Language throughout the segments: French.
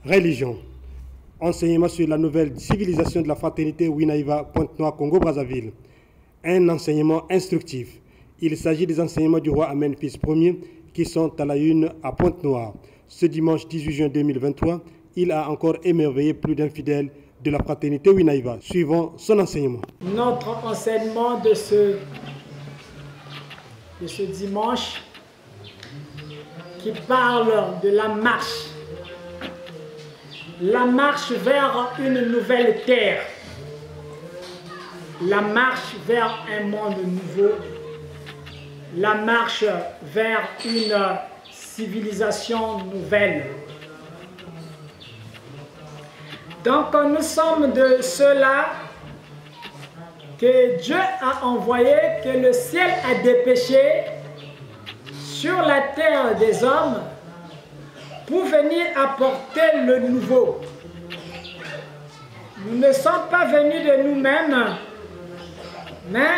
Religion. Enseignement sur la nouvelle civilisation de la fraternité Winaïva Pointe-Noire Congo-Brazzaville. Un enseignement instructif. Il s'agit des enseignements du roi Amen Fils Ier qui sont à la une à Pointe-Noire. Ce dimanche 18 juin 2023, il a encore émerveillé plus d'un fidèle de la fraternité Winaïva. Suivons son enseignement. Notre enseignement de ce dimanche qui parle de la marche vers une nouvelle terre, la marche vers un monde nouveau, la marche vers une civilisation nouvelle. Donc nous sommes de ceux-là que Dieu a envoyé, que le ciel a dépêché sur la terre des hommes pour venir apporter le nouveau. Nous ne sommes pas venus de nous-mêmes, mais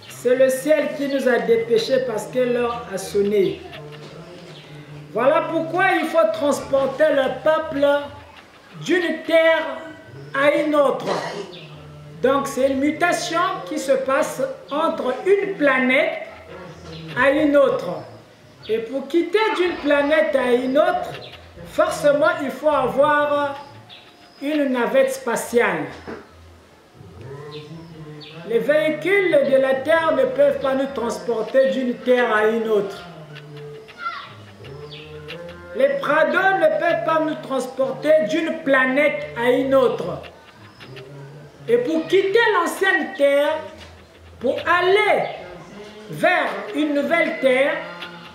c'est le ciel qui nous a dépêchés parce que l'heure a sonné. Voilà pourquoi il faut transporter le peuple d'une terre à une autre. Donc c'est une mutation qui se passe entre une planète à une autre. Et pour quitter d'une planète à une autre, forcément il faut avoir une navette spatiale. Les véhicules de la Terre ne peuvent pas nous transporter d'une terre à une autre. Les prados ne peuvent pas nous transporter d'une planète à une autre. Et pour quitter l'ancienne terre, pour aller vers une nouvelle terre,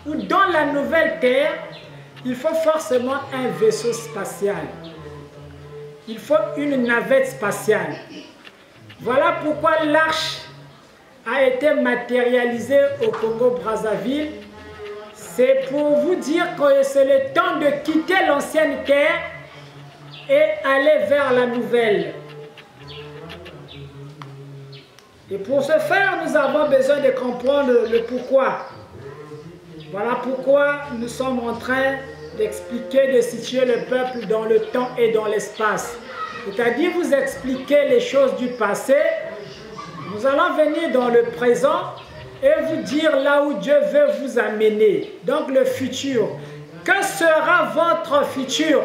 ou dans la nouvelle terre, il faut forcément un vaisseau spatial. Il faut une navette spatiale. Voilà pourquoi l'arche a été matérialisée au Congo-Brazzaville. C'est pour vous dire que c'est le temps de quitter l'ancienne terre et aller vers la nouvelle. Et pour ce faire, nous avons besoin de comprendre le pourquoi. Voilà pourquoi nous sommes en train d'expliquer, de situer le peuple dans le temps et dans l'espace. C'est-à-dire vous expliquer les choses du passé. Nous allons venir dans le présent et vous dire là où Dieu veut vous amener. Donc le futur. Que sera votre futur?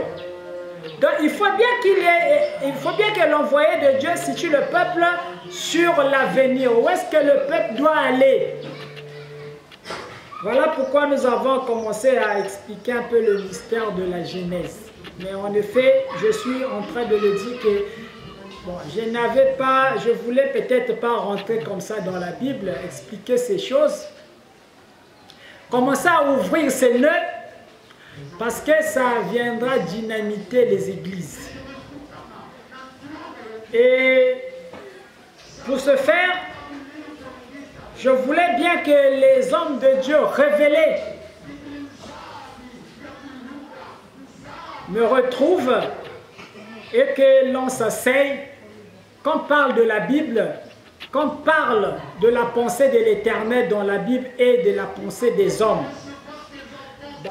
Donc il faut bien que l'envoyé de Dieu situe le peuple sur l'avenir. Où est-ce que le peuple doit aller? Voilà pourquoi nous avons commencé à expliquer un peu le mystère de la Genèse. Mais en effet, je suis en train de le dire que bon, je voulais peut-être pas rentrer comme ça dans la Bible, expliquer ces choses. Commencer à ouvrir ces nœuds parce que ça viendra dynamiter les églises. Et pour ce faire, je voulais bien que les hommes de Dieu révélés me retrouvent et que l'on s'asseye, qu'on parle de la Bible, qu'on parle de la pensée de l'Éternel dans la Bible et de la pensée des hommes.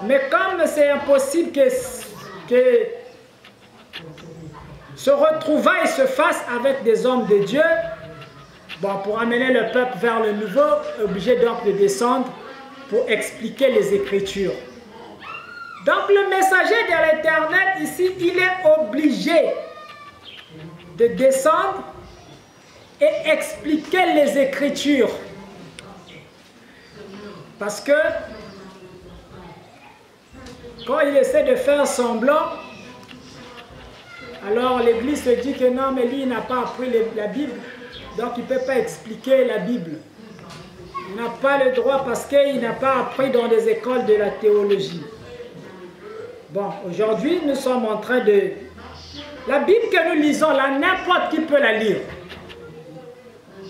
Mais comme c'est impossible que ce retrouvaille se fasse avec des hommes de Dieu, bon, pour amener le peuple vers le nouveau, obligé donc de descendre pour expliquer les Écritures. Donc le messager de l'Éternel ici, il est obligé de descendre et expliquer les Écritures. Parce que quand il essaie de faire semblant, alors l'Église se dit que non, mais lui, il n'a pas appris la Bible. Donc il ne peut pas expliquer la Bible. Il n'a pas le droit parce qu'il n'a pas appris dans des écoles de la théologie. Bon, aujourd'hui, nous sommes en train de... La Bible que nous lisons là, n'importe qui peut la lire.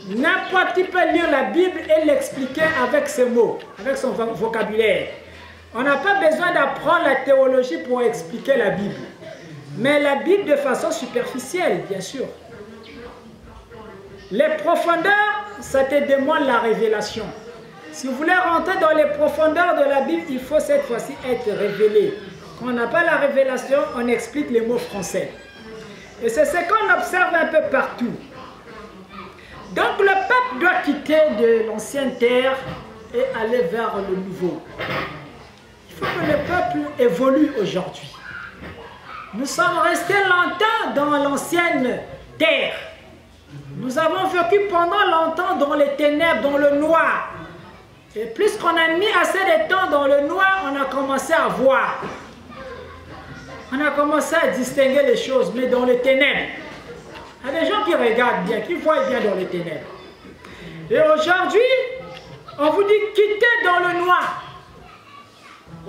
N'importe qui peut lire la Bible et l'expliquer avec ses mots, avec son vocabulaire. On n'a pas besoin d'apprendre la théologie pour expliquer la Bible. Mais la Bible de façon superficielle, bien sûr. Les profondeurs, ça te demande la révélation. Si vous voulez rentrer dans les profondeurs de la Bible, il faut cette fois-ci être révélé. Quand on n'a pas la révélation, on explique les mots français. Et c'est ce qu'on observe un peu partout. Donc le peuple doit quitter de l'ancienne terre et aller vers le nouveau. Il faut que le peuple évolue aujourd'hui. Nous sommes restés longtemps dans l'ancienne terre. Nous avons vécu pendant longtemps dans les ténèbres, dans le noir. Et plus qu'on a mis assez de temps dans le noir, on a commencé à voir. On a commencé à distinguer les choses, mais dans les ténèbres. Il y a des gens qui regardent bien, qui voient bien dans les ténèbres. Et aujourd'hui, on vous dit quittez dans le noir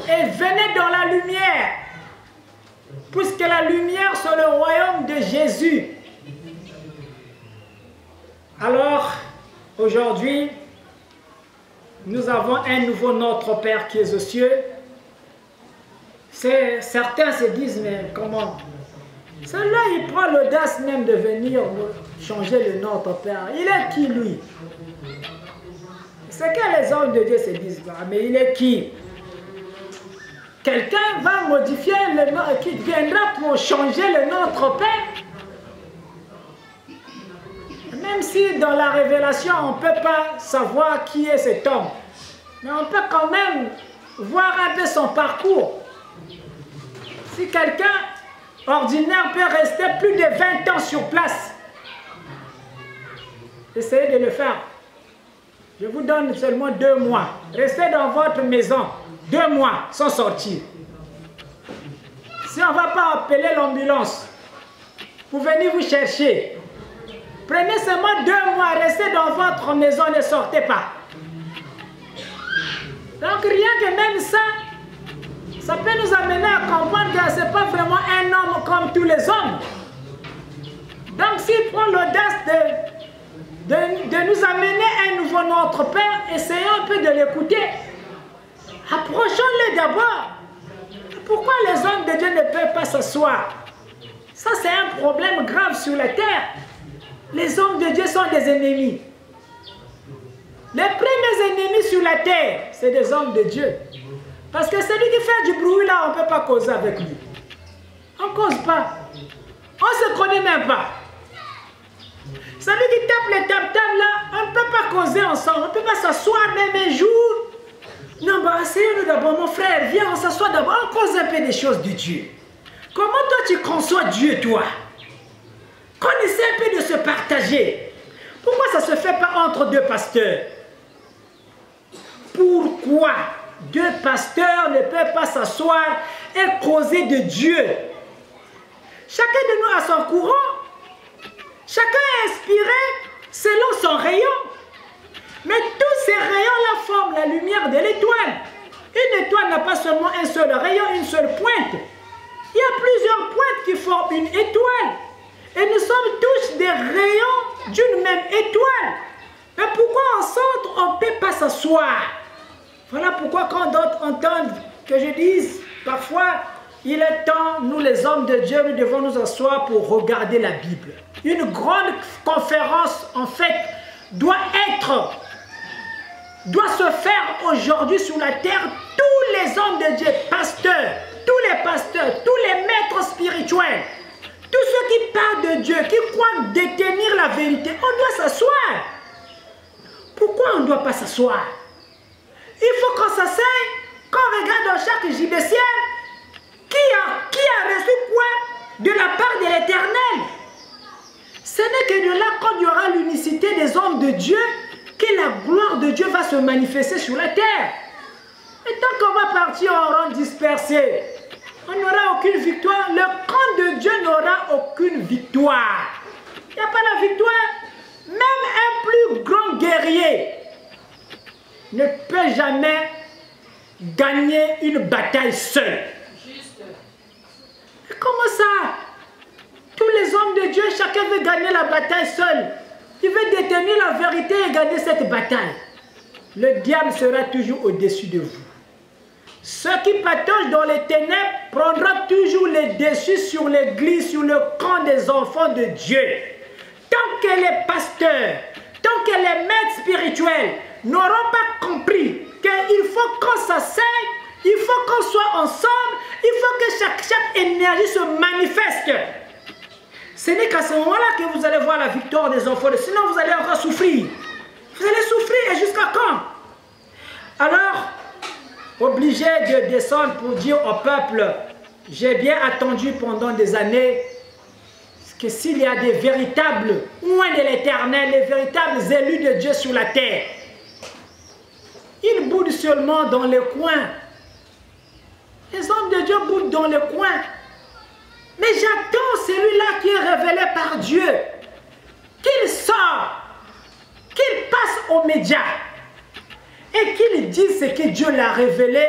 et venez dans la lumière. Puisque la lumière, c'est le royaume de Jésus. Alors, aujourd'hui, nous avons un nouveau Notre Père qui est aux cieux. Certains se disent, mais comment? Celui-là, il prend l'audace même de venir changer le Notre Père. Il est qui, lui? C'est que les hommes de Dieu se disent, mais il est qui? Quelqu'un va modifier le nom, qui viendra pour changer le Notre Père. Même si dans la révélation, on ne peut pas savoir qui est cet homme. Mais on peut quand même voir un peu son parcours. Si quelqu'un ordinaire peut rester plus de 20 ans sur place, essayez de le faire. Je vous donne seulement 2 mois. Restez dans votre maison 2 mois sans sortir. Si on ne va pas appeler l'ambulance pour venir vous chercher, prenez seulement 2 mois, restez dans votre maison, ne sortez pas. Donc rien que même ça peut nous amener à comprendre que ce n'est pas vraiment un homme comme tous les hommes. Donc s'il prend l'audace de nous amener un nouveau Notre Père, essayons un peu de l'écouter. Approchons-le d'abord. Pourquoi les hommes de Dieu ne peuvent pas s'asseoir? Ça, c'est un problème grave sur la terre. Les hommes de Dieu sont des ennemis. Les premiers ennemis sur la terre, c'est des hommes de Dieu. Parce que celui qui fait du bruit là, on ne peut pas causer avec lui. On ne cause pas. On ne se connaît même pas. Celui qui tape les tam-tams là, on ne peut pas causer ensemble. On ne peut pas s'asseoir même un jour. Non, bah asseyez-nous d'abord, mon frère, viens, on s'assoit d'abord, on cause un peu des choses de Dieu. Comment toi tu conçois Dieu, toi? Connaissez un peu de se partager. Pourquoi ça ne se fait pas entre 2 pasteurs? Pourquoi 2 pasteurs ne peuvent pas s'asseoir et causer de Dieu? Chacun de nous a son courant. Chacun est inspiré selon son rayon. Mais tous ces rayons-là forment la lumière de l'étoile. Une étoile n'a pas seulement un seul rayon, une seule pointe. Il y a plusieurs pointes qui forment une étoile. Et nous sommes tous des rayons d'une même étoile. Mais pourquoi ensemble on ne peut pas s'asseoir? Voilà pourquoi quand d'autres entendent que je dise parfois, il est temps, nous les hommes de Dieu, nous devons nous asseoir pour regarder la Bible. Une grande conférence, en fait, doit se faire aujourd'hui sur la terre. Tous les hommes de Dieu, pasteurs, tous les maîtres spirituels, tous ceux qui parlent de Dieu, qui croient détenir la vérité, on doit s'asseoir. Pourquoi on ne doit pas s'asseoir? Il faut qu'on s'asseye, qu'on regarde dans chaque JBCL qui a reçu quoi de la part de l'Éternel. Ce n'est que de là, quand il y aura l'unicité des hommes de Dieu, que la gloire de Dieu va se manifester sur la terre. Et tant qu'on va partir en rang dispersé, on n'aura aucune victoire. Le camp de Dieu n'aura aucune victoire. Il n'y a pas la victoire. Même un plus grand guerrier ne peut jamais gagner une bataille seul. Mais comment ça? Tous les hommes de Dieu, chacun veut gagner la bataille seul. Il veut détenir la vérité et gagner cette bataille. Le diable sera toujours au-dessus de vous. Ceux qui patauchent dans les ténèbres prendront toujours les dessus sur l'église, sur le camp des enfants de Dieu. Tant que les pasteurs, tant que les maîtres spirituels n'auront pas compris qu'il faut qu'on s'asseye Il faut qu'on soit ensemble. Il faut que chaque énergie se manifeste. Ce n'est qu'à ce moment-là que vous allez voir la victoire des enfants. Sinon, vous allez encore souffrir. Vous allez souffrir et jusqu'à quand? Alors, obligé de descendre pour dire au peuple, j'ai bien attendu pendant des années que s'il y a des véritables oints de l'Éternel, les véritables élus de Dieu sur la terre, ils boudent seulement dans les coins. Les hommes de Dieu boudent dans les coins. Mais j'attends celui-là qui est révélé par Dieu, qu'il sorte, qu'il passe aux médias et qu'il dise ce que Dieu l'a révélé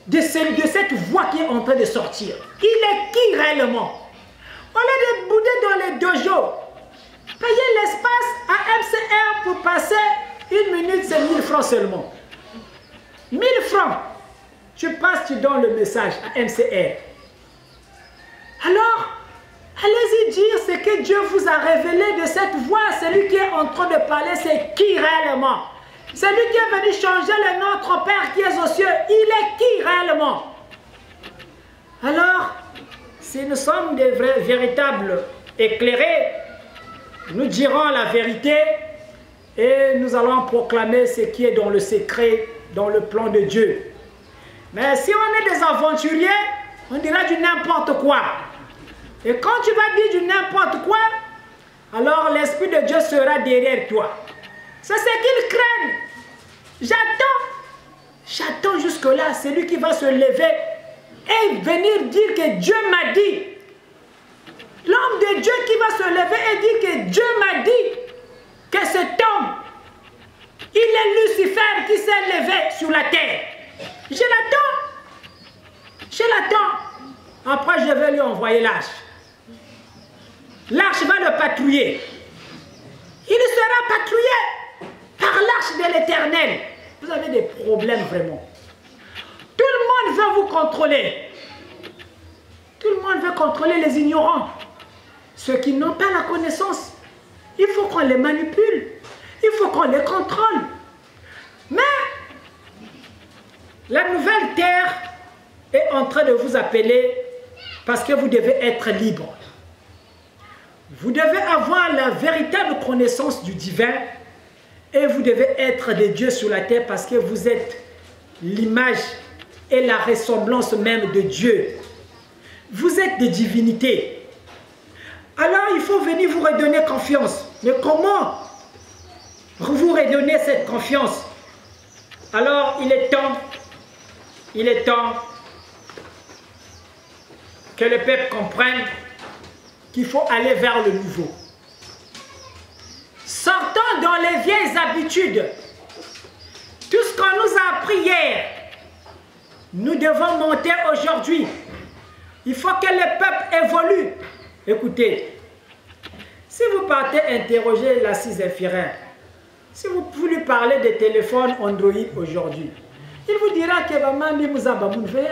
de cette voix qui est en train de sortir. Il est qui réellement? Au lieu de bouder dans les dojos, payer l'espace à MCR pour passer une minute, c'est 1000 francs seulement. 1000 francs. Tu passes, tu donnes le message à MCR. Alors, allez-y dire ce que Dieu vous a révélé de cette voix. Celui qui est en train de parler, c'est qui réellement? Celui qui est venu changer le notre Père qui est aux cieux, il est qui réellement? Alors, si nous sommes des vrais, véritables éclairés, nous dirons la vérité et nous allons proclamer ce qui est dans le secret, dans le plan de Dieu. Mais si on est des aventuriers, on dira du n'importe quoi. Et quand tu vas dire du n'importe quoi, alors l'Esprit de Dieu sera derrière toi. C'est ce qu'ils craignent. J'attends jusque-là, celui qui va se lever et venir dire que Dieu m'a dit. L'homme de Dieu qui va se lever et dire que Dieu m'a dit que cet homme, il est Lucifer qui s'est levé sur la terre. Je l'attends. Après, je vais lui envoyer l'arche. L'arche va le patrouiller. Il sera patrouillé par l'arche de l'Éternel. Vous avez des problèmes vraiment. Tout le monde veut vous contrôler. Tout le monde veut contrôler les ignorants. Ceux qui n'ont pas la connaissance. Il faut qu'on les manipule. Il faut qu'on les contrôle. Mais la nouvelle terre est en train de vous appeler parce que vous devez être libre. Vous devez avoir la véritable connaissance du divin et vous devez être des dieux sur la terre parce que vous êtes l'image et la ressemblance même de Dieu. Vous êtes des divinités. Alors il faut venir vous redonner confiance. Mais comment vous redonner cette confiance? Alors il est temps que le peuple comprenne qu'il faut aller vers le nouveau. Sortons dans les vieilles habitudes. Tout ce qu'on nous a appris hier, nous devons monter aujourd'hui. Il faut que le peuple évolue. Écoutez, si vous partez interroger l'assise infirmière, si vous lui parlez des téléphones Android aujourd'hui, il vous dira que maman nous a babouveillé.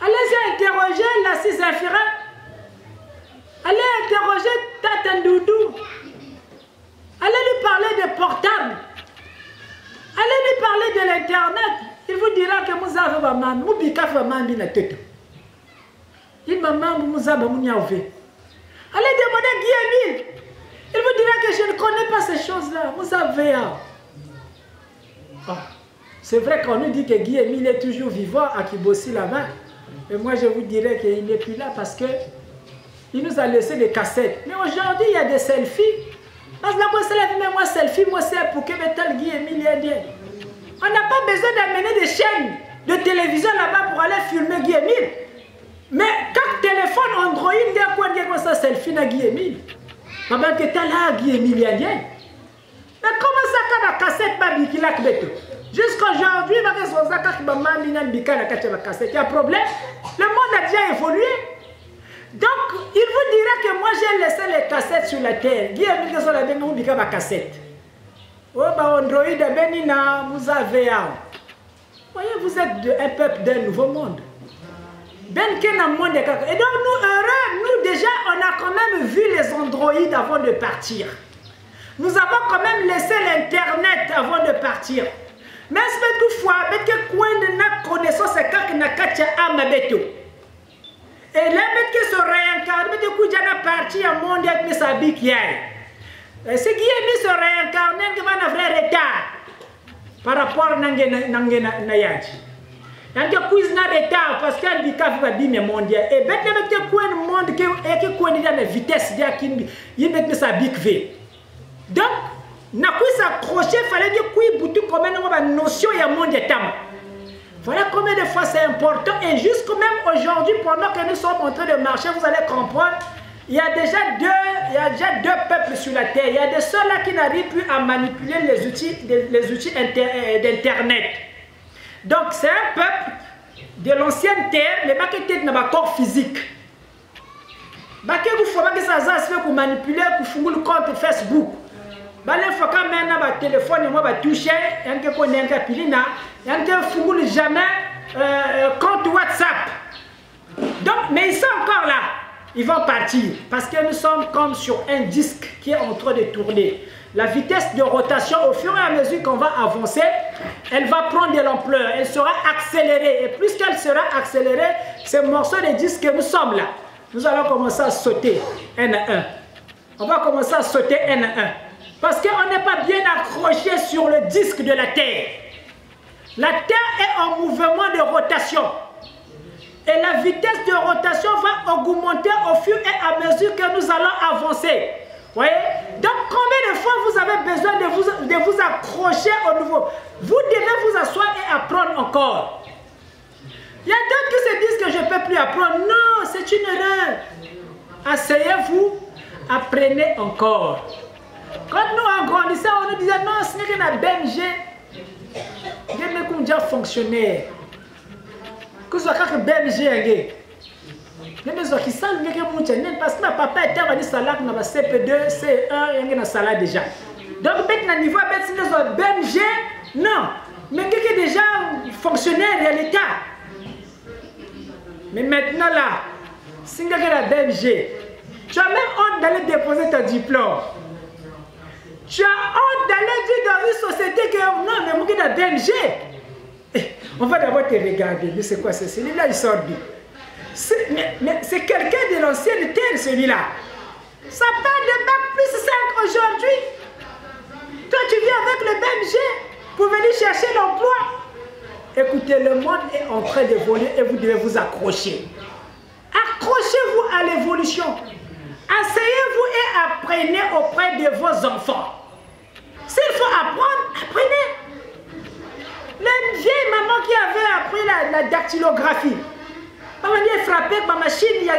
Allez-y interroger l'assise infirmière. Allez interroger Tata Doudou. Allez lui parler de portable. Allez lui parler de l'internet. Il vous dira que vous avez maman, vous bika maman bina tete. Il maman vous a babounyé. Allez demander Guy Émile. Il vous dira que je ne connais pas ces choses-là. Vous savez. C'est vrai qu'on nous dit que Guy Émile est toujours vivant à Kibossi là-bas. Et moi je vous dirais qu'il n'est plus là parce que il nous a laissé des cassettes. Mais aujourd'hui, il y a des selfies. Parce que moi, selfie, moi, c'est pour que Metal Guy Émile est bien. On n'a pas besoin d'amener des chaînes de télévision là-bas pour aller filmer Guy Émile. Mais quand téléphone Android, il y a quoi dire ça selfie na Guy Émile. Maman, que t'as là, Guy Émile, il y a bien. Mais comment ça, quand la cassette, babi, qui l'a beto? Jusqu'aujourd'hui, il y a un problème. Le monde a déjà évolué. Donc, il vous dira que moi j'ai laissé les cassettes sur la terre. Guy Émile sur la terre, nous avons des cassettes. Oh, bah, Android, Benina, vous avez un. Voyez, vous êtes un peuple d'un nouveau monde. Ben Kena monde. Et donc, nous, heureux, nous déjà, on a quand même vu les androïdes avant de partir. Nous avons quand même laissé l'internet avant de partir. Mais c'est que la connaissance c'est quand na kacha amabeto. Et là que se réincarne, mais que déjà parti à monde avec mes habits qui est. Ce qui est mis se réincarner qui va un vrai retard par rapport à na yaji. Yanke quiz na retard parce que handicap va dire mondial et bête avec que quoi le monde que quoi dans la vitesse dia qui il met mes habits v. Donc na quoi s'accrocher fallait dire quoi boutu comme une notion ya monde temps. Voilà combien de fois c'est important et jusqu'au même aujourd'hui pendant que nous sommes en train de marcher vous allez comprendre il y a déjà deux peuples sur la terre. Il y a de ceux-là qui n'arrivent plus à manipuler les outils d'internet. Donc c'est un peuple de l'ancienne terre, les maquettes n'a pas corps physique. Baké vous faut pas que ça se fait pour manipuler pour faire le compte Facebook. Balé faut quand même na téléphone moi va toucher, un que connaît un capilina, un que faut jamais compte WhatsApp. Donc mais ils sont encore là. Ils vont partir parce que nous sommes comme sur un disque qui est en train de tourner. La vitesse de rotation, au fur et à mesure qu'on va avancer, elle va prendre de l'ampleur, elle sera accélérée. Et plus qu'elle sera accélérée, ces morceaux de disque que nous sommes là, nous allons commencer à sauter un à un. On va commencer à sauter un à un. Parce qu'on n'est pas bien accroché sur le disque de la Terre. La Terre est en mouvement de rotation. Et la vitesse de rotation va augmenter au fur et à mesure que nous allons avancer. Voyez? Donc combien de fois vous avez besoin de vous accrocher au nouveau? Vous devez vous asseoir et apprendre encore. Il y a d'autres qui se disent que je ne peux plus apprendre. Non, c'est une erreur. Asseyez-vous, apprenez encore. Quand nous grandissons, on nous disait non, ce n'est qu'un BMG. Je ne suis déjà fonctionnaire. Que ce soit quand BMG, même ceux qui savent que parce que ma papa était en salade, na CP2, C1, il y a salade déjà. Donc maintenant niveau BMG, non, mais qui est déjà fonctionnaire de l'État. Mais maintenant là, si tu as la BMG, tu as même honte d'aller déposer ton diplôme. Tu as honte d'aller dire dans une société que non, mais moi qui est la BMG. On va d'abord te regarder, c'est quoi c'est celui-là, il sort d'où? Mais c'est quelqu'un de l'ancienne terre, celui-là. Ça parle de bac plus 5 aujourd'hui. Toi, tu viens avec le BMG pour venir chercher l'emploi. Écoutez, le monde est en train d'évoluer et vous devez vous accrocher. Accrochez-vous à l'évolution. Asseyez-vous et apprenez auprès de vos enfants. S'il faut apprendre, apprenez. La vieille maman qui avait appris la dactylographie, elle est frappée par ma machine il y a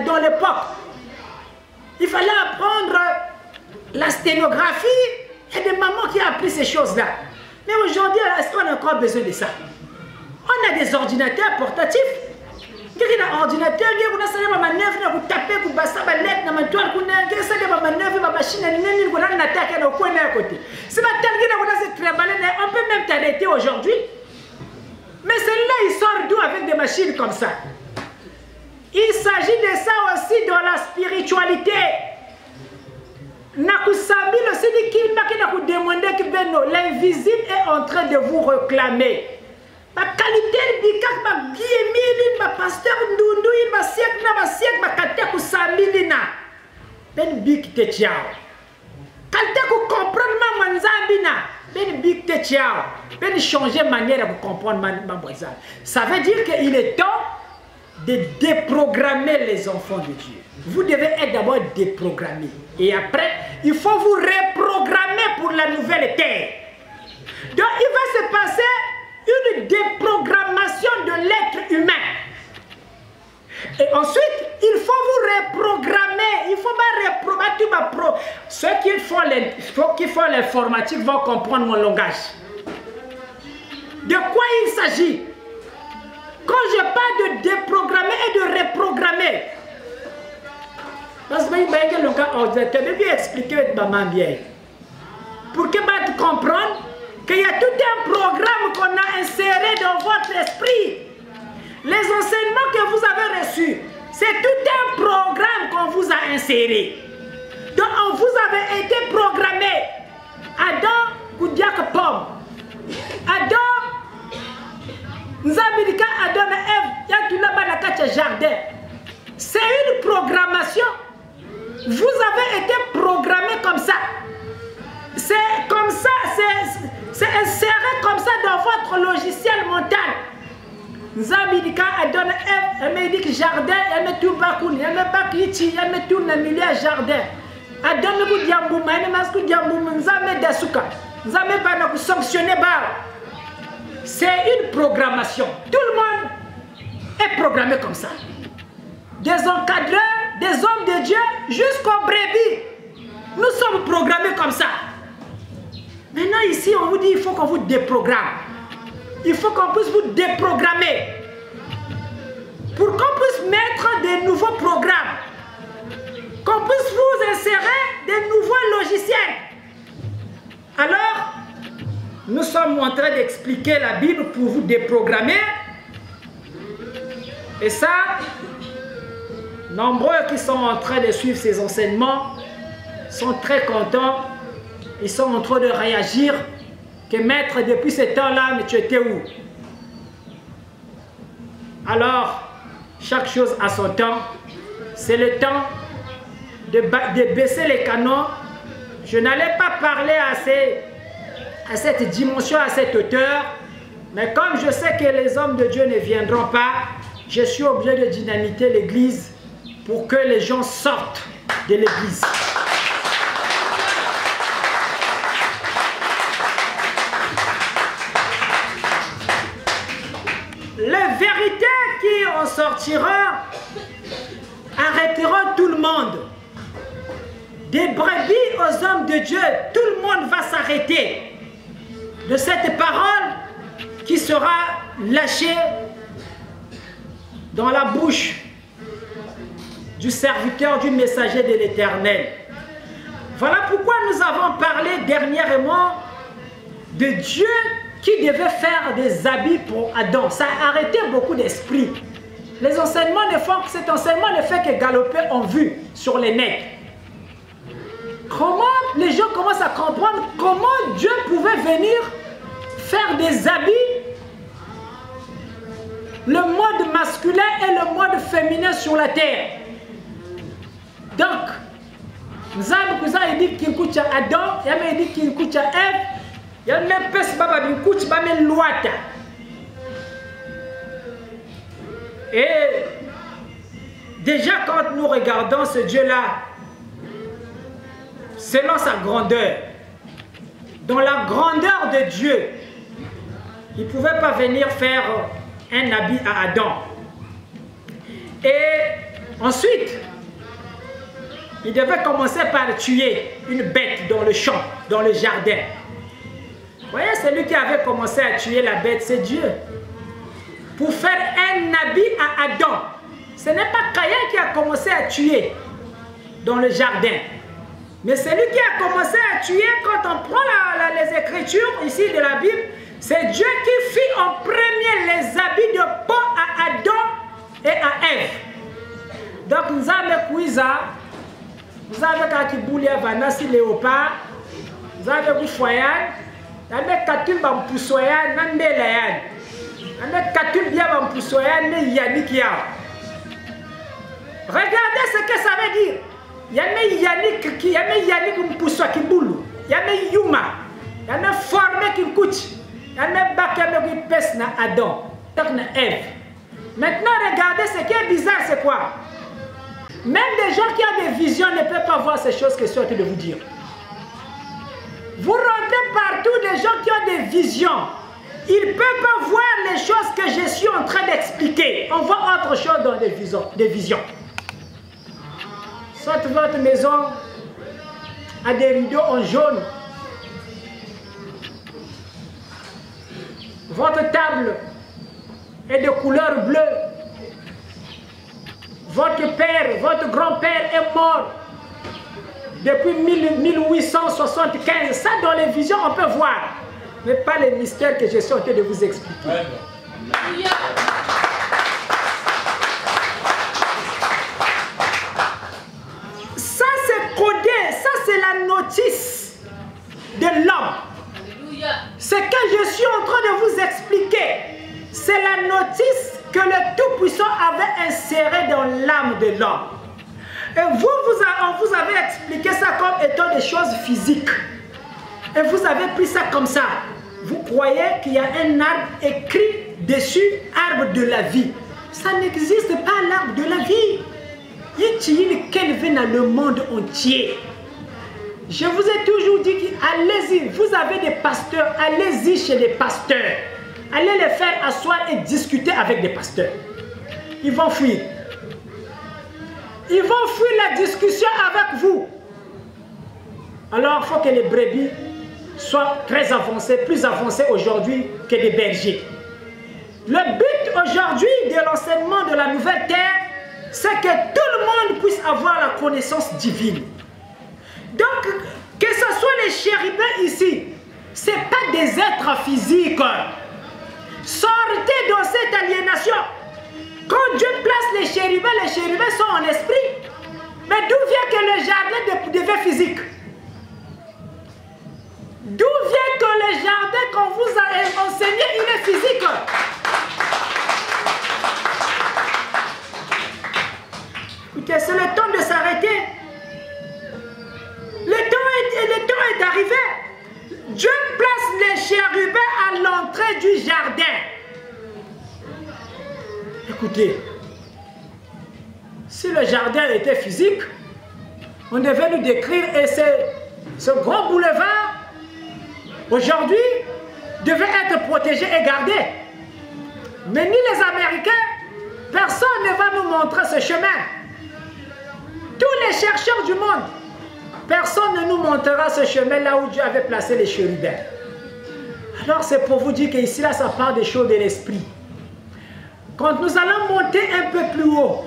dans l'époque. Il fallait apprendre la sténographie. Il y a des mamans qui ont appris ces choses-là. Mais aujourd'hui, est-ce qu'on a encore besoin de ça? On a des ordinateurs portatifs. Quelqu'un a un ordinateur, il y a une manœuvre, il y a taper, il y a une lettre, il y a une toile, il y a une manœuvre, une machine, il y a une attaque, il y a un coin à côté. Si on peut même t'arrêter aujourd'hui. Mais celui-là, il sort d'où avec des machines comme ça? Il s'agit de ça aussi dans la spiritualité. L'invisible est en train de vous réclamer. Ma qualité de ma guillemine, ma pasteur ndundu, ma siècle, ma qualité de samilina. Ben big te tiao. Qualité de comprendre ma manzambina. Ben big te tiao. Ben changer manière de comprendre ma manzambina. Ça veut dire qu'il est temps de déprogrammer les enfants de Dieu. Vous devez être d'abord déprogrammé. Et après, il faut vous reprogrammer pour la nouvelle terre. Donc il va se passer une déprogrammation de l'être humain. Et ensuite, il faut vous reprogrammer. Il faut pas reprogrammer. Ceux qui font l'informatique vont comprendre mon langage. De quoi il s'agit? Quand je parle de déprogrammer et de reprogrammer, parce que je vais expliquer maman bien. Pour que vous compreniez qu'il y a tout un programme qu'on a inséré dans votre esprit. Les enseignements que vous avez reçus, c'est tout un programme qu'on vous a inséré. Donc, vous avez été programmé. Adam, Koudiak Pomme. ça. C'est comme ça, c'est inséré comme ça dans votre logiciel mental. Nzambidika adonne Emedik jardin, Eme tout bakoun, Eme bakiti, Eme tout na milieu jardin. Adonne ku diamboum, Eme masku diamboum, Nzame dasuka, Nzame bana ku sanctionner ba. C'est une programmation. Tout le monde est programmé comme ça. Des encadreurs, des hommes de Dieu, jusqu'aux brebis. Nous sommes programmés comme ça. Maintenant ici, on vous dit il faut qu'on vous déprogramme. Il faut qu'on puisse vous déprogrammer. Pour qu'on puisse mettre des nouveaux programmes. Qu'on puisse vous insérer des nouveaux logiciels. Alors, nous sommes en train d'expliquer la Bible pour vous déprogrammer. Et ça, nombreux qui sont en train de suivre ces enseignements sont très contents. Ils sont en train de réagir. Que maître, depuis ce temps-là, mais tu étais où? Alors, chaque chose a son temps. C'est le temps de baisser les canons. Je n'allais pas parler à cette dimension, à cette hauteur. Mais comme je sais que les hommes de Dieu ne viendront pas, je suis obligé de dynamiter l'église pour que les gens sortent de l'église. Les vérités qui en sortiront arrêteront tout le monde. Des brebis aux hommes de Dieu, tout le monde va s'arrêter de cette parole qui sera lâchée dans la bouche du serviteur, du messager de l'Éternel. Voilà pourquoi nous avons parlé dernièrement de Dieu qui devait faire des habits pour Adam. Ça a arrêté beaucoup d'esprits. Les enseignements ne font que cet enseignement ne fait que galoper en vue sur les nets. Comment les gens commencent à comprendre comment Dieu pouvait venir faire des habits, le mode masculin et le mode féminin sur la terre. Donc, nous avons dit qu'il coûte à Adam, il a dit qu'il coûte à Ève. Il y a même personne qui va me loiter. Et déjà quand nous regardons ce Dieu-là, selon sa grandeur, dans la grandeur de Dieu, il ne pouvait pas venir faire un habit à Adam. Et ensuite, il devait commencer par tuer une bête dans le champ, dans le jardin. Vous voyez, celui qui avait commencé à tuer la bête, c'est Dieu. Pour faire un habit à Adam. Ce n'est pas Caïn qui a commencé à tuer dans le jardin. Mais celui qui a commencé à tuer, quand on prend les écritures ici de la Bible, c'est Dieu qui fit en premier les habits de peau à Adam et à Ève. Donc nous avons Kouiza, nous avons Kakiboulia, Vanassi, Léopard, nous avons Goufoyan, nous avons Katul Bampoussoyan, nous avons Melayan, nous avons Katul Bia Bampoussoyan, nous avons Yannikia. Regardez ce que ça veut dire. Il y a Yannick Mpoussoa qui boule, il y a Yuma, il y a formé qui coûte, il y a Bakame qui pèse na Adam, donc na Ève. Maintenant, regardez ce qui est bizarre, c'est quoi? Même des gens qui ont des visions ne peuvent pas voir ces choses que je suis en train de vous dire. Vous rentrez partout des gens qui ont des visions. Ils ne peuvent pas voir les choses que je suis en train d'expliquer. On voit autre chose dans des visions. Soit votre maison a des rideaux en jaune. Votre table est de couleur bleue. Votre père, votre grand-père est mort depuis 1875. Ça, dans les visions, on peut voir. Mais pas les mystères que je suis en train de vous expliquer. Ça, c'est codé. Ça, c'est la notice de l'homme. Ce que je suis en train de vous expliquer, c'est la notice que le Tout-Puissant avait insérée dans l'âme de l'homme. Et on vous avait expliqué ça comme étant des choses physiques. Et vous avez pris ça comme ça. Vous croyez qu'il y a un arbre écrit dessus, arbre de la vie. Ça n'existe pas, l'arbre de la vie. Il qu'elle vient dans le monde entier. Je vous ai toujours dit, allez-y, vous avez des pasteurs, allez-y chez les pasteurs. Allez les faire asseoir et discuter avec des pasteurs. Ils vont fuir. Ils vont fuir la discussion avec vous. Alors, il faut que les brebis soient très avancés, plus avancés aujourd'hui que les bergers. Le but aujourd'hui de l'enseignement de la nouvelle terre, c'est que tout le monde puisse avoir la connaissance divine. Donc, que ce soit les chérubins ici, ce n'est pas des êtres physiques. Sortez dans cette aliénation. Quand Dieu place les chérubins sont en esprit. Mais d'où vient que le jardin devient physique? D'où vient que le jardin qu'on vous a enseigné, il est physique? Écoutez, c'est le temps de s'arrêter. Le temps est arrivé. Dieu place les chérubins à l'entrée du jardin. Écoutez, si le jardin était physique, on devait nous décrire, et ce grand boulevard, aujourd'hui, devait être protégé et gardé. Mais ni les Américains, personne ne va nous montrer ce chemin. Tous les chercheurs du monde, personne ne nous montrera ce chemin là où Dieu avait placé les chérubins. Alors c'est pour vous dire qu'ici là, ça part des choses de l'esprit. Quand nous allons monter un peu plus haut,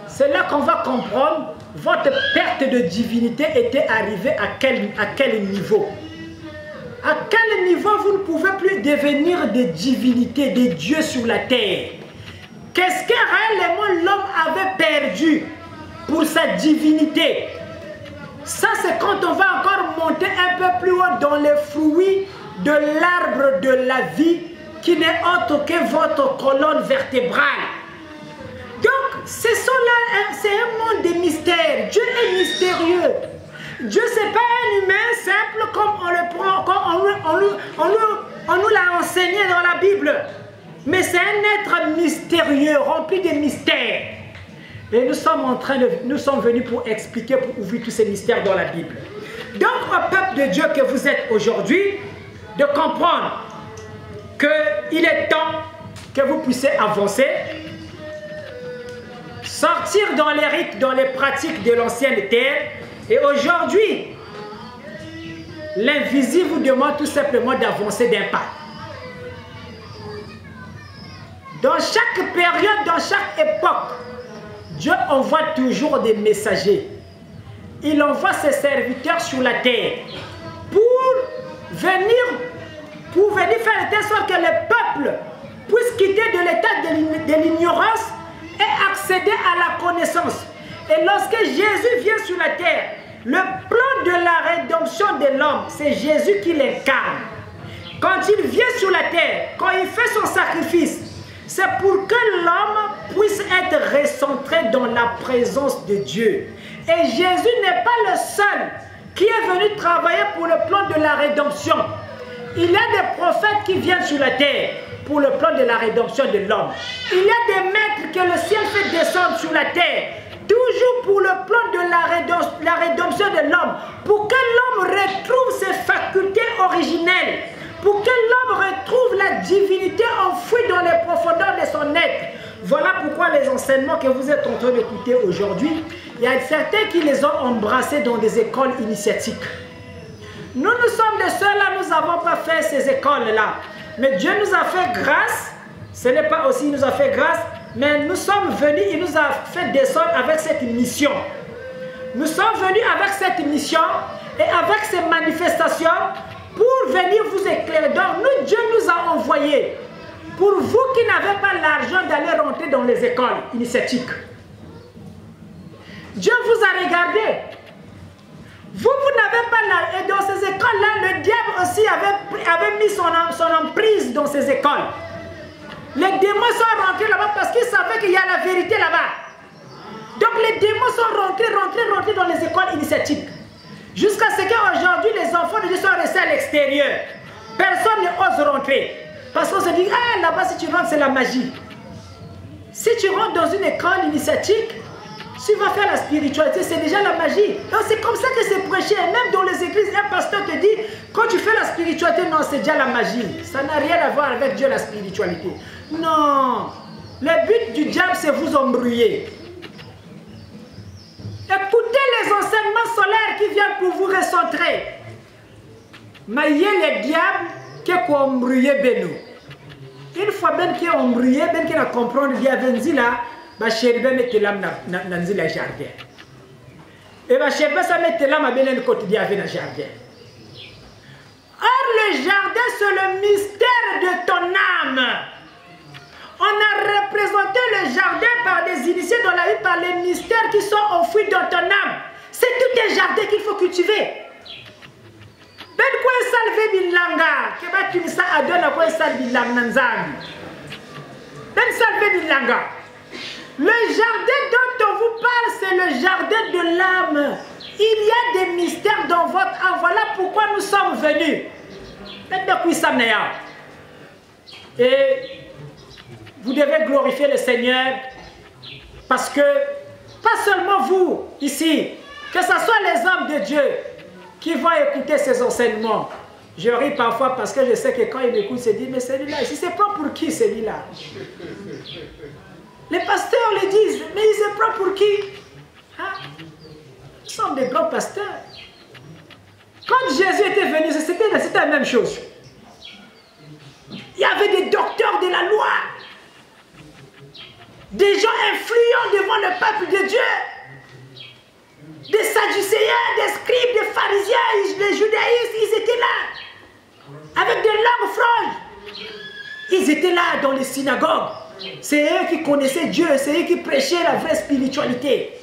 c'est là qu'on va comprendre votre perte de divinité était arrivée à quel niveau. À quel niveau vous ne pouvez plus devenir des divinités, des dieux sur la terre? Qu'est-ce que réellement l'homme avait perdu pour sa divinité? Ça, c'est quand on va encore monter un peu plus haut dans les fruits de l'arbre de la vie qui n'est autre que votre colonne vertébrale. Donc, c'est un monde de mystères. Dieu est mystérieux. Dieu, ce n'est pas un humain simple comme on le prend, comme on nous l'a enseigné dans la Bible. Mais c'est un être mystérieux, rempli de mystères. Et nous sommes venus pour expliquer, pour ouvrir tous ces mystères dans la Bible. Donc, au peuple de Dieu que vous êtes aujourd'hui, de comprendre qu'il est temps que vous puissiez avancer, sortir dans les rites, dans les pratiques de l'ancienne terre. Et aujourd'hui, l'invisible vous demande tout simplement d'avancer d'un pas. Dans chaque période, dans chaque époque, Dieu envoie toujours des messagers. Il envoie ses serviteurs sur la terre pour venir faire de telle sorte que le peuple puisse quitter de l'état de l'ignorance et accéder à la connaissance. Et lorsque Jésus vient sur la terre, le plan de la rédemption de l'homme, c'est Jésus qui l'incarne. Quand il vient sur la terre, quand il fait son sacrifice, c'est pour que l'homme puisse être recentré dans la présence de Dieu. Et Jésus n'est pas le seul qui est venu travailler pour le plan de la rédemption. Il y a des prophètes qui viennent sur la terre pour le plan de la rédemption de l'homme. Il y a des maîtres que le ciel fait descendre sur la terre, toujours pour le plan de la rédemption de l'homme, pour que l'homme retrouve ses facultés originelles, pour que l'homme retrouve la divinité enfouie dans les profondeurs de son être. Voilà pourquoi les enseignements que vous êtes en train d'écouter aujourd'hui, il y a certains qui les ont embrassés dans des écoles initiatiques. Nous sommes les seuls là, nous n'avons pas fait ces écoles-là. Mais Dieu nous a fait grâce, ce n'est pas aussi il nous a fait grâce, mais nous sommes venus, il nous a fait descendre avec cette mission. Nous sommes venus avec cette mission et avec ces manifestations pour venir vous éclairer. Donc nous, Dieu nous a envoyés pour vous qui n'avez pas l'argent d'aller rentrer dans les écoles initiatiques. Dieu vous a regardé. Vous n'avez pas là. Et dans ces écoles-là, le diable aussi avait mis son emprise dans ces écoles. Les démons sont rentrés là-bas parce qu'ils savaient qu'il y a la vérité là-bas. Donc les démons sont rentrés dans les écoles initiatiques. enfants de Dieu sont restés à l'extérieur. Personne n'ose rentrer. Parce qu'on se dit, ah, là-bas, si tu rentres, c'est la magie. Si tu rentres dans une école initiatique, tu vas faire la spiritualité, c'est déjà la magie. Donc c'est comme ça que c'est prêché. Et même dans les églises, un pasteur te dit, quand tu fais la spiritualité, non, c'est déjà la magie. Ça n'a rien à voir avec Dieu, la spiritualité. Non. Le but du diable, c'est vous embrouiller. Écoutez les enseignements solaires qui viennent pour vous recentrer. Maillez les diables qui ont embrouillé Beno. Une fois ben qui ont embrouillé, ben qui n'a compris, il y a là. Ba sherbe mette lam na nzila jardin. Et ba sherbe ça mette lam à benen côté di avec na jardin. Or le jardin c'est le mystère de ton âme. On a représenté le jardin par des initiés dans la vie, par les mystères qui sont enfouis dans ton âme. C'est tout un jardin qu'il faut cultiver. Ben quoi salve bilanga, que ba tu ça adona quoi salve bilanga nzambi. Ben salve bilanga. Le jardin dont on vous parle, c'est le jardin de l'âme. Il y a des mystères dans votre âme. Voilà pourquoi nous sommes venus. Et vous devez glorifier le Seigneur parce que, pas seulement vous, ici, que ce soit les hommes de Dieu qui vont écouter ces enseignements. Je ris parfois parce que je sais que quand ils m'écoutent, ils se disent, mais celui-là, si c'est pas pour qui celui-là? Les pasteurs le disent, mais il se prend pour qui? Hein? Nous sommes des grands pasteurs. Quand Jésus était venu, c'était la même chose. Il y avait des docteurs de la loi, des gens influents devant le peuple de Dieu, des sadducéens, des scribes, des pharisiens, des judaïstes, ils étaient là, avec des longues franges. Ils étaient là dans les synagogues. C'est eux qui connaissaient Dieu, c'est eux qui prêchaient la vraie spiritualité.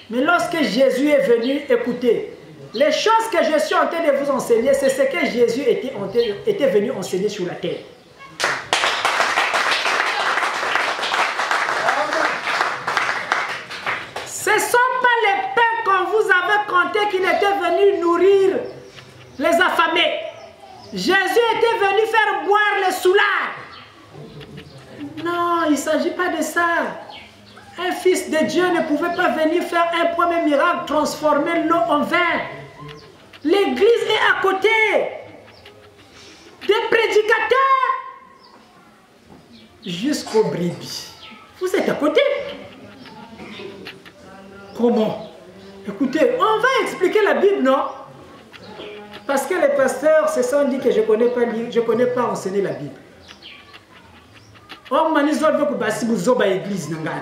Mais lorsque Jésus est venu, écoutez, les choses que je suis en train de vous enseigner, c'est ce que Jésus était venu enseigner sur la terre. Ce ne sont pas les pains qu'on vous avait comptés qui étaient venus nourrir les affamés. Jésus était venu faire boire les soulards. Non, il ne s'agit pas de ça. Un fils de Dieu ne pouvait pas venir faire un premier miracle, transformer l'eau en vin. L'église est à côté. Des prédicateurs jusqu'aux brebis. Vous êtes à côté. Comment? Écoutez, on va expliquer la Bible, non? Parce que les pasteurs se sont dit que je ne connais pas enseigner la Bible. On m'a dit que basi buzoba église nangani.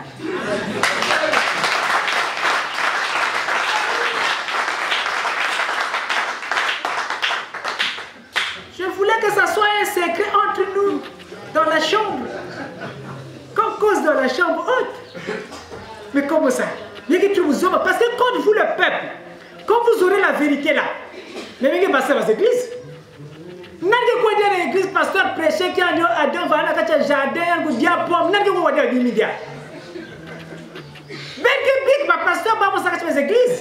Je voulais que ça soit un secret entre nous dans la chambre. Qu'on cause dans la chambre haute. Mais comment ça? Parce que quand vous le peuple, quand vous aurez la vérité là, les gens vont passer aux églises. Nange ko dire l'église pasteur prêcher qui a deux voilà quand jardin go dia pomme nange ko dire l'immédiat. Ben que big pasteur ba mo ça les églises.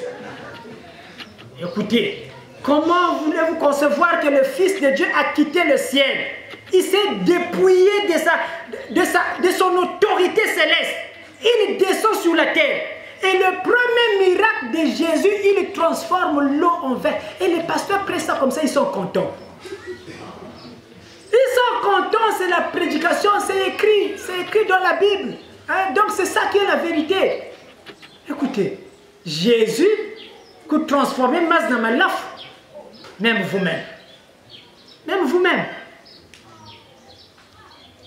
Écoutez, comment voulez-vous concevoir que le fils de Dieu a quitté le ciel? Il s'est dépouillé de son autorité céleste. Il descend sur la terre. Et le premier miracle de Jésus, il transforme l'eau en vin. Et les pasteurs prennent ça comme ça, ils sont contents. Ils sont contents, c'est la prédication, c'est écrit dans la Bible. Hein? Donc c'est ça qui est la vérité. Écoutez, Jésus peut transformer masse dans ma laf, même vous-même. Même vous-même.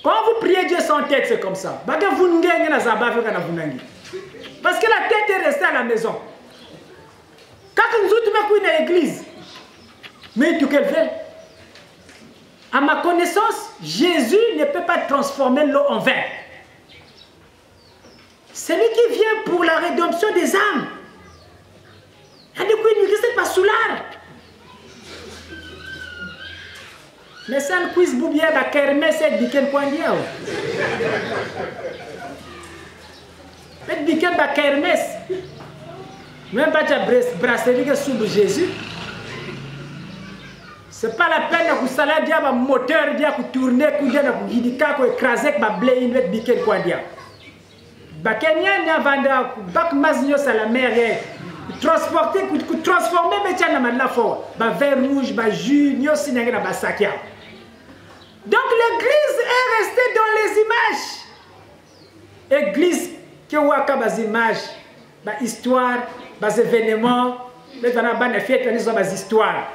Quand vous priez Dieu sans tête, c'est comme ça. Parce que la tête est restée à la maison. Quand nous sommes dans l'église, mais tout qu'elle fait. À ma connaissance, Jésus ne peut pas transformer l'eau en vin. C'est lui qui vient pour la rédemption des âmes. Il y a des coups qui ne sont pas sous l'art. Mais ça, le quiz boubier, la kermesse, c'est du quel point dire. Mais du quel la kermesse. Même pas de brasserie sous Jésus. C'est pas la peine de saler dia ba moteur dia ku tourner ku dia ku hidika ku écraser ba blé in met bikel quoi dia. Ba Kenya nya vanda bak mazinyo sa la mer transporter ku transformer métier na la fort ba vin rouge ba jus nyo sinanga na ba sakia. Donc l'église est restée dans les images. Église qui waka bas images, bas histoire, bas événements, mais dans la bande fête ils ont bas histoire.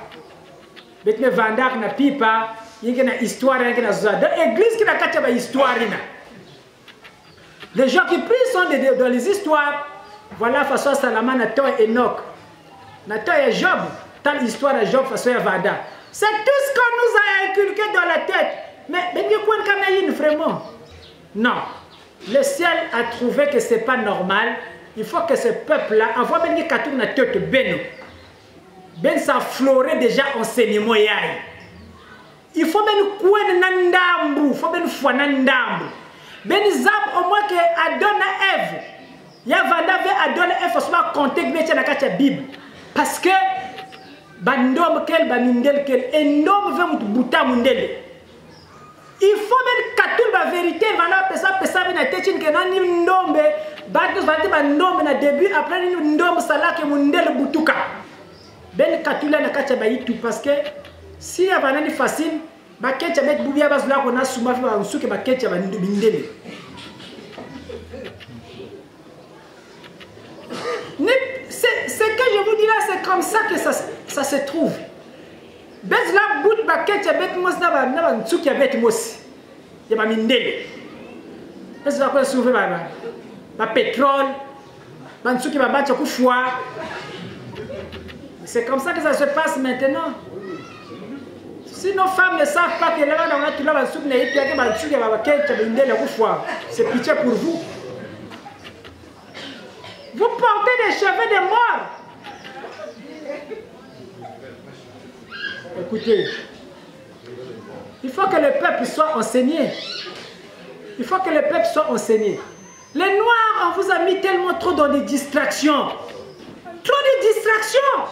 Mais me vandak na pipa, yenge na histoire yenge na zoa. Dans l'église qui na katia bas histoire ina. Les gens qui prient sont dans les histoires. Voilà façon Salama na to Enoch. Na to Job, telle histoire de Job façon Vanda. C'est tout ce qu'on nous a inculqué dans la tête. Mais vraiment. Non. Le ciel a trouvé que ce n'est pas normal. Il faut que ce peuple-là, avant de venir à la tête, ben ça fleurait déjà enseignement. Il faut ben quoi nandambu, il faut ben foi nandambu. Ben zab au moins que Adon et Ève. Il y a Vanda Adon et Ève, il faut compter que la Bible. Parce que bandom kel banindel kel endom veut bouta mundele. Il faut même katul la vérité vala pesa bina techin que nani ndombe batu vante bandombe na début après ni ndombe sala ke mundele butuka. Ben katula na kacha bayitu parce que si avana ni facile ba kecha bet bubia bazula ko na suma fi ba nsuke ba kecha ba ndele. Ce que je vous dis là, c'est comme ça que ça se trouve. Bez la bout baket ya bet mos na ba ntsuki ya bet mos. Ya ba mindele. Bez la ko souve ba pétrole, ba ntsuki ba batcha ku foie. C'est comme ça que ça se passe maintenant. Si nos femmes ne savent pas que là on a tout là ba soupe na yipi ya ba ntsuki ba baket ya mindele ku foie. C'est pitié pour vous. Vous portez des cheveux de mort. Écoutez, il faut que le peuple soit enseigné. Il faut que le peuple soit enseigné. Les Noirs, on vous a mis tellement trop dans des distractions. Trop de distractions.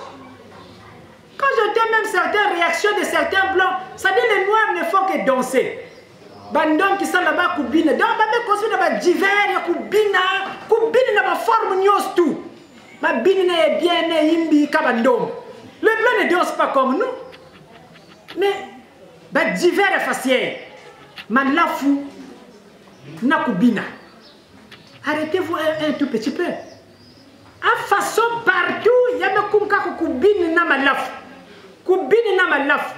Quand j'entends même certaines réactions de certains Blancs, ça dit les Noirs ne font que danser. Bandom qui sont là-bas, Koubina. Donc, on construit là-bas divers, Koubina na ma forme nyos tout. Ma bine est bien imbi kabandom. Le blanc ne danse pas comme nous. Mais, divers est facile. Man la fou, na Koubina. Arrêtez-vous un tout petit peu. À façon partout, il y a me kumka Koubina na malaf. Koubina na malaf.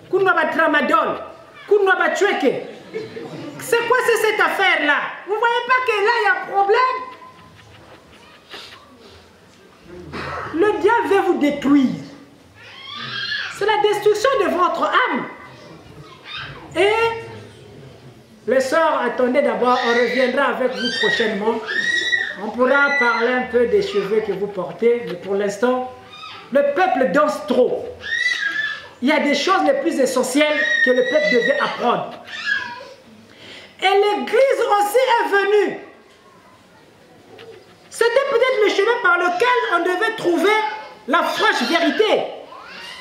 Kounwa ba tramadol. Kounwa ba tueke. C'est quoi cette affaire-là? Vous ne voyez pas que là, il y a un problème? Le diable veut vous détruire. C'est la destruction de votre âme. Et les sœurs, attendez d'abord, on reviendra avec vous prochainement. On pourra parler un peu des cheveux que vous portez, mais pour l'instant, le peuple danse trop. Il y a des choses les plus essentielles que le peuple devait apprendre. Et l'église aussi est venue. C'était peut-être le chemin par lequel on devait trouver la franche vérité.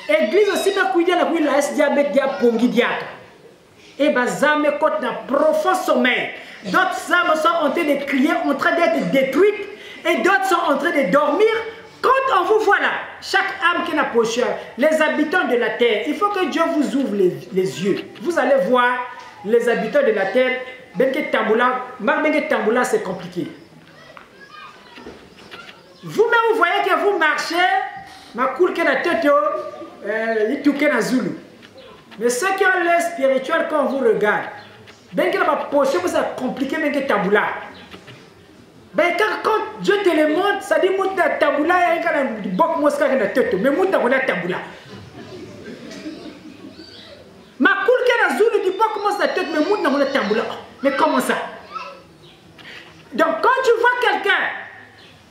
L'église aussi m'a cuidé la couille la diabète dia pongi diato. Et bazame côte na profond sommeil. D'autres âmes sont en train de crier, en train d'être détruites, et d'autres sont en train de dormir. Quand on vous voit là, chaque âme qui n'a pas les habitants de la terre, il faut que Dieu vous ouvre les yeux. Vous allez voir les habitants de la terre, Benke Tamboula, c'est compliqué. Vous-même, vous voyez que vous marchez, ma cour qui la tête, il touche na Zulu. Mais ceux qui ont l'air spirituel, quand on vous regarde, Benke la posture, vous c'est compliqué, Benke Tamboula. Ben quand Dieu te le montre, ça dit monte na Tamboula, il y a un bok mosca qui na tête, mais monte na Tamboula. Ma cour qui na Zulu dit pas comment ça tête, mais monte na Tamboula. Mais comment ça? Donc quand tu vois quelqu'un,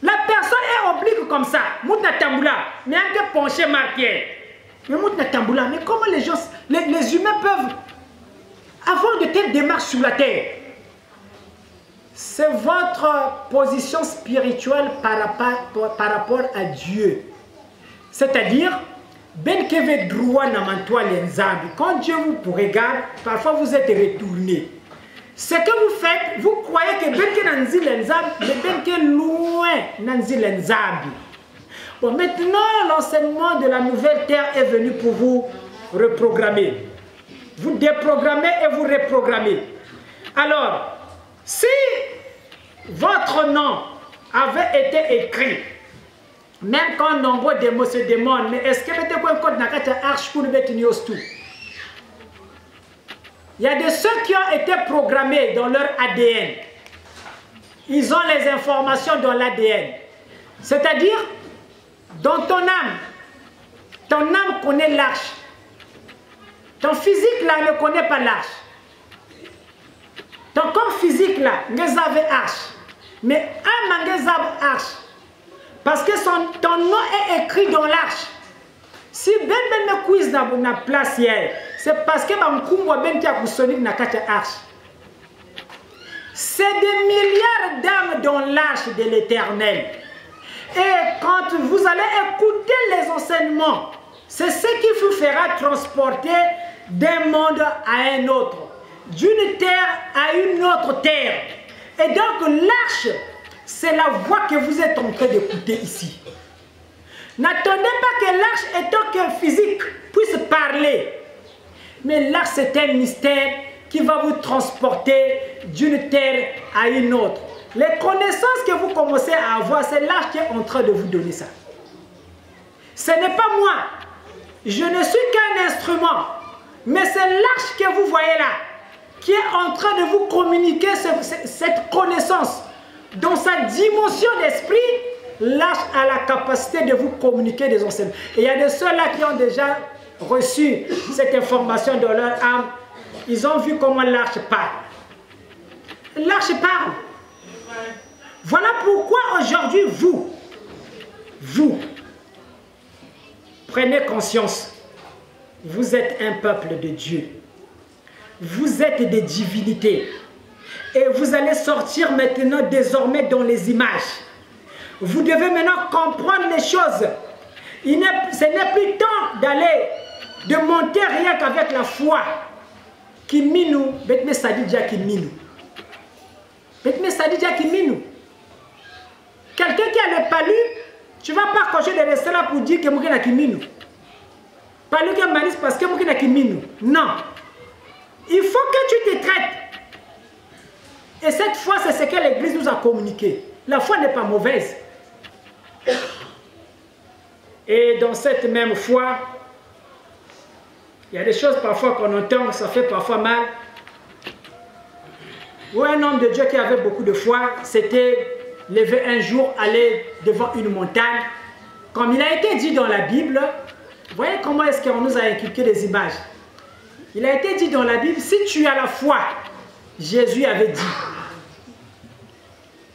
la personne est oblique comme ça, moutna tamboula, mais un peu penché marqué. Mais moutna tamboula, mais comment les gens, les humains peuvent avoir de telles démarches sur la terre? C'est votre position spirituelle par rapport à Dieu. C'est-à-dire, Ben keve droit na mantoa l'enzabi. Quand Dieu vous regarde, parfois vous êtes retourné. Ce que vous faites, vous croyez que ben ke nanzi l'enzabi, mais ben ke loin nanzi l'enzabi. Bon, maintenant, l'enseignement de la nouvelle terre est venu pour vous reprogrammer. Vous déprogrammez et vous reprogrammez. Alors, si votre nom avait été écrit, même quand nombre de mots se demandent, mais est-ce que vous avez un code arche pour nous mettre tout? Il y a de ceux qui ont été programmés dans leur ADN. Ils ont les informations dans l'ADN. C'est-à-dire, dans ton âme connaît l'arche. Ton physique là ne connaît pas l'arche. Ton corps physique là, vous avez arche. Mais un magasin arche. Parce que ton nom est écrit dans l'arche. Si ben me quiz na place hier, c'est parce que bankumwa ben tia kusoni na kata arche. C'est des milliards d'âmes dans l'arche de l'Éternel. Et quand vous allez écouter les enseignements, c'est ce qui vous fera transporter d'un monde à un autre, d'une terre à une autre terre. Et donc l'arche, c'est la voix que vous êtes en train d'écouter ici. N'attendez pas que l'arche étant qu'un physique puisse parler. Mais l'arche, c'est un mystère qui va vous transporter d'une terre à une autre. Les connaissances que vous commencez à avoir, c'est l'arche qui est en train de vous donner ça. Ce n'est pas moi. Je ne suis qu'un instrument. Mais c'est l'arche que vous voyez là, qui est en train de vous communiquer cette connaissance. Dans sa dimension d'esprit, l'arche a la capacité de vous communiquer des enseignements. Et il y a de ceux-là qui ont déjà reçu cette information dans leur âme. Ils ont vu comment l'arche parle. L'arche parle. Voilà pourquoi aujourd'hui, vous, prenez conscience. Vous êtes un peuple de Dieu. Vous êtes des divinités. Et vous allez sortir maintenant désormais dans les images. Vous devez maintenant comprendre les choses. Ce n'est plus temps d'aller, de monter rien qu'avec la foi. Qui minou, betme sadidja qui minou. Betme sadidja qui minou. Quelqu'un qui a le palu, tu ne vas pas cocher de rester là pour dire que Moukena qui minou. Palu qui a malice parce que Moukena qui minou. Non. Il faut que tu te traites. Et cette foi, c'est ce que l'Église nous a communiqué. La foi n'est pas mauvaise. Et dans cette même foi, il y a des choses parfois qu'on entend, ça fait parfois mal. Ou un homme de Dieu qui avait beaucoup de foi, s'était levé un jour, aller devant une montagne. Comme il a été dit dans la Bible, voyez comment est-ce qu'on nous a inculqué des images. Il a été dit dans la Bible, si tu as la foi, Jésus avait dit,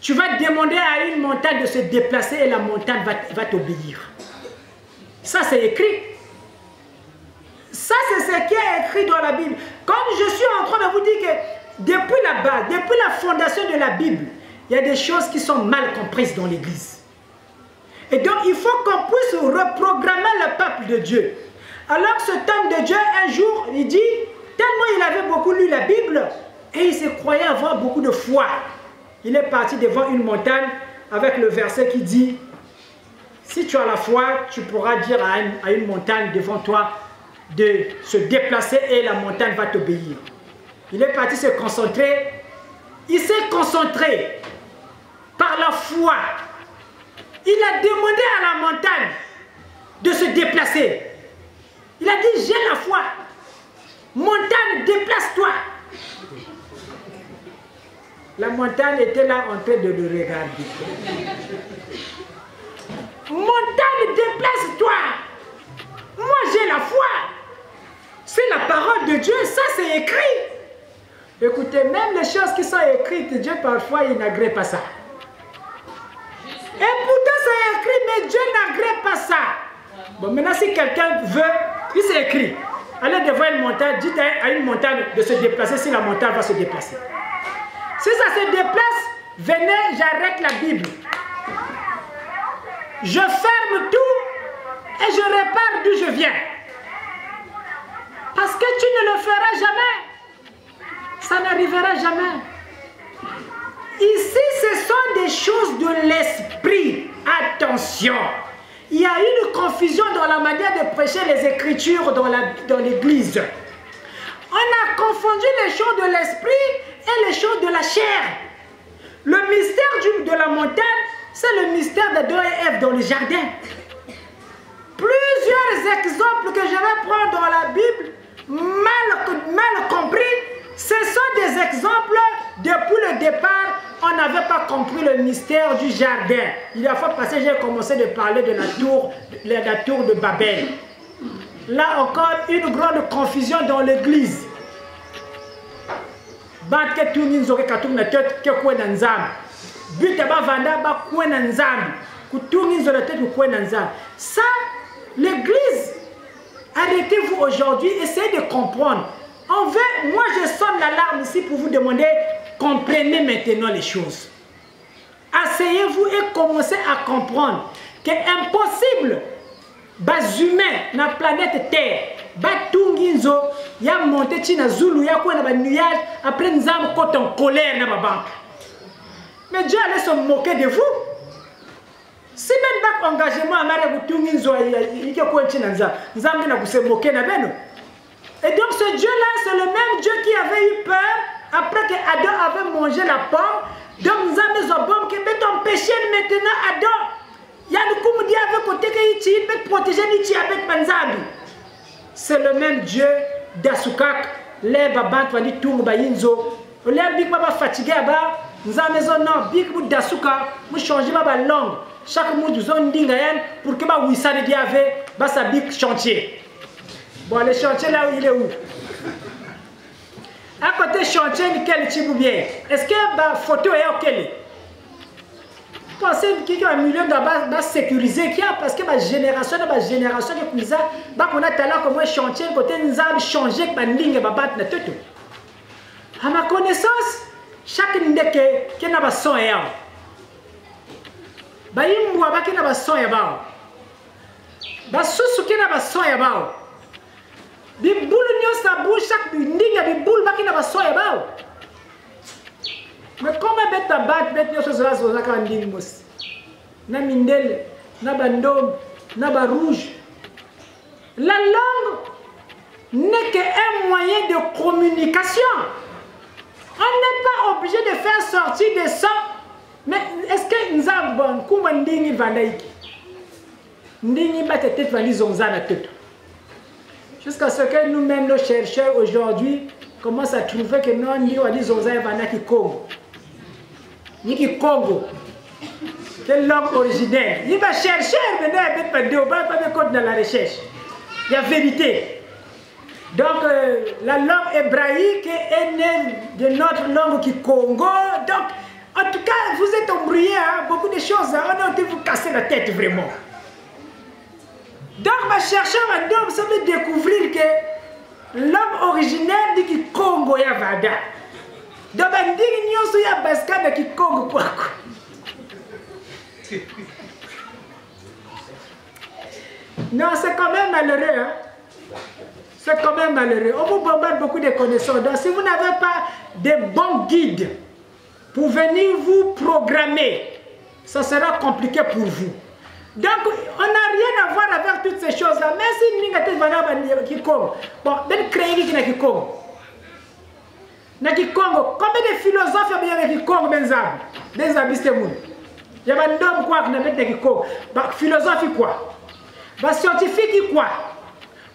tu vas demander à une montagne de se déplacer et la montagne va t'obéir. Ça, c'est écrit. Ça, c'est ce qui est écrit dans la Bible. Comme je suis en train de vous dire que depuis la base, depuis la fondation de la Bible, il y a des choses qui sont mal comprises dans l'Église. Et donc, il faut qu'on puisse reprogrammer le peuple de Dieu. Alors, cet homme de Dieu, un jour, il dit, tellement il avait beaucoup lu la Bible, et il se croyait avoir beaucoup de foi. Il est parti devant une montagne avec le verset qui dit, si tu as la foi, tu pourras dire à une montagne devant toi de se déplacer et la montagne va t'obéir. Il est parti se concentrer. Il s'est concentré par la foi. Il a demandé à la montagne de se déplacer. Il a dit, j'ai la foi. Montagne, déplace-toi. La montagne était là en train de le regarder. Montagne, déplace-toi. Moi, j'ai la foi. C'est la parole de Dieu, ça c'est écrit. Écoutez, même les choses qui sont écrites, Dieu parfois il n'agrée pas ça. Et pourtant c'est écrit, mais Dieu n'agrée pas ça. Bon, maintenant si quelqu'un veut, il s'est écrit. Allez devant une montagne, dites à une montagne de se déplacer si la montagne va se déplacer. Si ça se déplace, venez, j'arrête la Bible. Je ferme tout, et je répare d'où je viens. Parce que tu ne le feras jamais. Ça n'arrivera jamais. Ici, ce sont des choses de l'esprit. Attention. Il y a une confusion dans la manière de prêcher les Écritures dans l'Église. On a confondu les choses de l'esprit et les choses de la chair. Le mystère de la montagne, c'est le mystère d'Adam et Ève dans le jardin. Plusieurs exemples que je vais prendre dans la Bible, mal compris, ce sont des exemples depuis le départ. On n'avait pas compris le mystère du jardin. Il y a fois passé, j'ai commencé de parler de la tour de Babel. Là encore, une grande confusion dans l'église. Ça, l'église, arrêtez-vous aujourd'hui, essayez de comprendre. Moi je sonne l'alarme ici pour vous demander, comprenez maintenant les choses. Asseyez-vous et commencez à comprendre que impossible, les humains na planète Terre, batunginzo ya monté tina zulu ya quoi na ba nuage après nous avons côté en colère na ba banque. Mais Dieu allait se moquer de vous. Si même bac engagement amara butunginzo il y a quoi tina nza nzambe na se moquer na beno. Et donc ce Dieu là, c'est le même Dieu qui avait eu peur après que Adam avait mangé la pomme. Donc nous avons des bombes qui ont péché maintenant Adam. Il y a le coup dit avec côté que il peut protéger Nichi avec Manzabi. C'est le même Dieu d'Asukak, les babans qui dit tout bayinzo. Les big baba fatigué ba, nous avons maison non big bout d'Asuka, nous changer ma langue. Chaque mot du zone dingayen pour que ma wissa de diave ba sa big chantier. Bon le chantier là où il est où? À côté chantier nickel tibou bien. Est-ce que ma photo est ok? Pensez qu'il y a un million de sécurisé qui a parce que ma génération de Kouza, on a talent comme un chantier côté nous avons changé que ma ligne va battre na tout. À ma connaissance, chaque ndeke qui n'a pas son et ba imwa ba qui n'a pas son et ba susu qui n'a pas son et bi boule nyo sa bouche chaque ndinga bi boule ba qui n'a pas son et mais comment bête à battre, bête de choses là, c'est ça qu'on dit, mos. Na mindel, na bandom, na ba rouge. La langue n'est qu'un moyen de communication. On n'est pas obligé de faire sortir des sons. Mais est-ce que nous avons comment ndingi vandaiki? Ndingi batte tête vandi zonza na tête. Jusqu'à ce que nous-mêmes, nos chercheurs aujourd'hui, commencent à trouver que non, ni wadi zonza et vandaki Congo. Niki Congo, quelle langue originaire. Il va chercher, maintenant, il va pas compte dans la recherche. Il y a vérité. Donc, la langue hébraïque est née de notre langue qui Congo. Donc, en tout cas, vous êtes embrouillés, hein, beaucoup de choses. Hein, on a dû vous casser la tête vraiment. Donc, ma chercheur, madame, ça veut découvrir que langue originaire dit qui Congo ya vada. Donc, on dit qu'il y a un basket qui Congo quoi. Non, c'est quand même malheureux. Hein? C'est quand même malheureux. On vous bombarde beaucoup de connaissances. Donc, si vous n'avez pas de bons guides pour venir vous programmer, ça sera compliqué pour vous. Donc, on n'a rien à voir avec toutes ces choses-là. Même si nous avons qui Congo. Bon, ben créer qui n'a qui Congo. Congo, combien de philosophes il y a qui Congo benzabi? Benzabi c'est moun. Il y a un homme quoi qui n'a pas de Congo. Bah philosophie quoi? Bah scientifique quoi?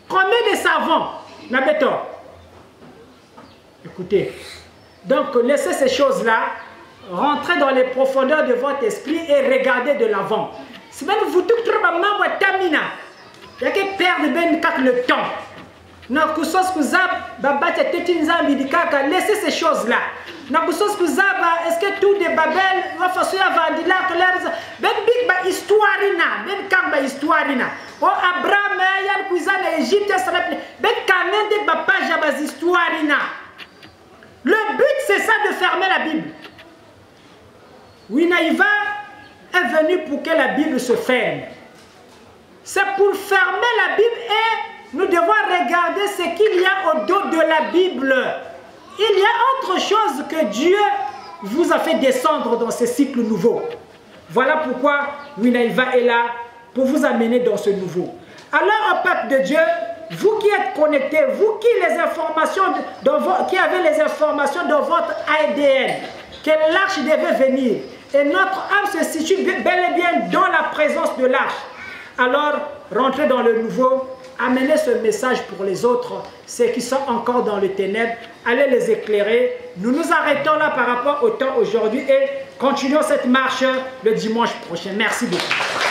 Combien de savants n'a pas tort? Écoutez. Donc laissez ces choses-là rentrer dans les profondeurs de votre esprit et regardez de l'avant. Si même vous tout probablement vous tamina, il y a que perdre ben le temps. Laissez ces choses-là. Est-ce que tout de Babel va faire ben big ba histoire na ben kamba histoire na o Abraham ya kuiza na Égypte ben kanen de ba page ba histoire na. Le but c'est ça de fermer la Bible. Winaïva est venu pour que la Bible se ferme. c'est pour fermer la Bible et nous devons regarder ce qu'il y a au dos de la Bible. Il y a autre chose que Dieu vous a fait descendre dans ce cycle nouveau. Voilà pourquoi Winaiva est là pour vous amener dans ce nouveau. Alors, au peuple de Dieu, vous qui êtes connectés, vous qui avez les informations dans votre ADN, que l'arche devait venir, et notre âme se situe bel et bien dans la présence de l'arche. Alors, rentrez dans le nouveau, amenez ce message pour les autres, ceux qui sont encore dans les ténèbres, allez les éclairer. Nous nous arrêtons là par rapport au temps aujourd'hui et continuons cette marche le dimanche prochain. Merci beaucoup.